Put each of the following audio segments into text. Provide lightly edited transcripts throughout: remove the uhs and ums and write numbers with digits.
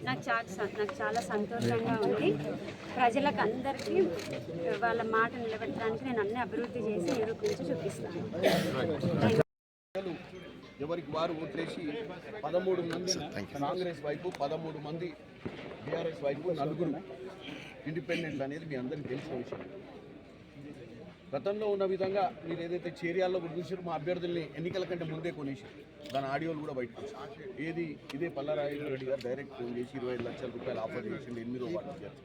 నాకు చాలా సంతోషంగా ఉంది. ప్రజలకు అందరికీ వాళ్ళ మాట నిలబెట్టడానికి నేను అన్ని అభివృద్ధి చేసి నిరూపించి చూపిస్తాను. ఎవరికి వారు ఓట్లేసి 13 మంది కాంగ్రెస్ వైపు, 13 మంది బీఆర్ఎస్ వైపు, 4 ఇండిపెండెంట్ అనేది మీ అందరికీ తెలిసిన విషయం. గతంలో ఉన్న విధంగా మీరు ఏదైతే చేరియాల్లో చూసారో మా అభ్యర్థుల్ని ఎన్నికల కంటే ముందే కొనేసారు. దాని ఆడియోలు కూడా బయటకు ఏది ఇదే పల్లారాజు రెడ్డి గారు డైరెక్ట్ ఫోన్ చేసి 25 లక్షల రూపాయలు ఆఫర్ చేసిండు 8వ వార్డు అభ్యర్థి.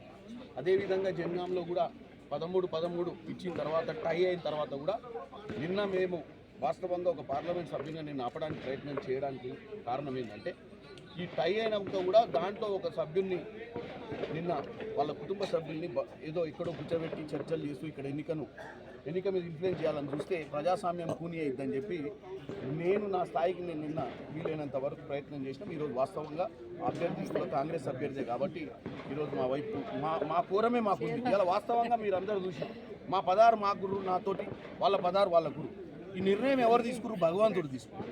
అదేవిధంగా జనగాంలో కూడా 13 ఇచ్చిన తర్వాత టై అయిన తర్వాత కూడా నిన్న మేము వాస్తవంగా ఒక పార్లమెంట్ సభ్యుగా నేను ఆపడానికి ప్రయత్నం చేయడానికి కారణం ఏంటంటే ఈ టై అయినాక కూడా దాంట్లో ఒక సభ్యుల్ని నిన్న వాళ్ళ కుటుంబ సభ్యుల్ని ఏదో ఎక్కడో కూర్చోబెట్టి చర్చలు చేస్తూ ఇక్కడ ఎన్నిక మీద ఇన్ఫ్లుయెన్స్ చేయాలని చూస్తే ప్రజాస్వామ్యం కూని అయిద్దని చెప్పి నేను నా స్థాయికి నేను నిన్న వీలైనంత వరకు ప్రయత్నం చేసినాం. ఈరోజు వాస్తవంగా అభ్యర్థి కూడా కాంగ్రెస్ అభ్యర్థే కాబట్టి ఈరోజు మా వైపు మా పూరమే మాకు ఇలా వాస్తవంగా మీరు అందరూ చూసారు. మా 16 మా గురు నాతోటి, వాళ్ళ 16 వాళ్ళ గురు. ఈ నిర్ణయం ఎవరు తీసుకురు? భగవంతుడు తీసుకురు.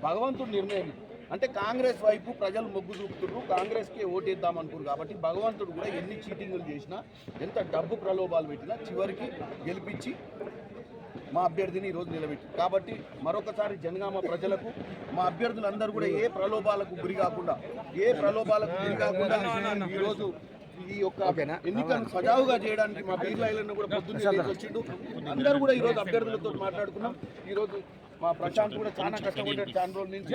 భగవంతుడు నిర్ణయం అంటే కాంగ్రెస్ వైపు ప్రజలు మొగ్గు చూపుతున్నారు, కాంగ్రెస్కే ఓటేద్దామనుకున్నారు కాబట్టి భగవంతుడు కూడా ఎన్ని చీటింగులు చేసినా, ఎంత డబ్బు ప్రలోభాలు పెట్టినా చివరికి గెలిపించి మా అభ్యర్థిని ఈరోజు నిలబెట్టి. కాబట్టి మరొకసారి జనగామ ప్రజలకు మా అభ్యర్థులందరూ కూడా ఏ ప్రలోభాలకు గురి కాకుండా ఈరోజు ఈ యొక్క ఎన్నికలను సజావుగా చేయడానికి మా బీర్లైలను కూడా పొద్దున్నే వచ్చిండు. అందరూ కూడా ఈరోజు అభ్యర్థులతో మాట్లాడుకున్నాం. ఈరోజు మా ప్రశాంత్ కూడా చాలా కష్టపడ్డాడు చాలా రోజుల నుంచి.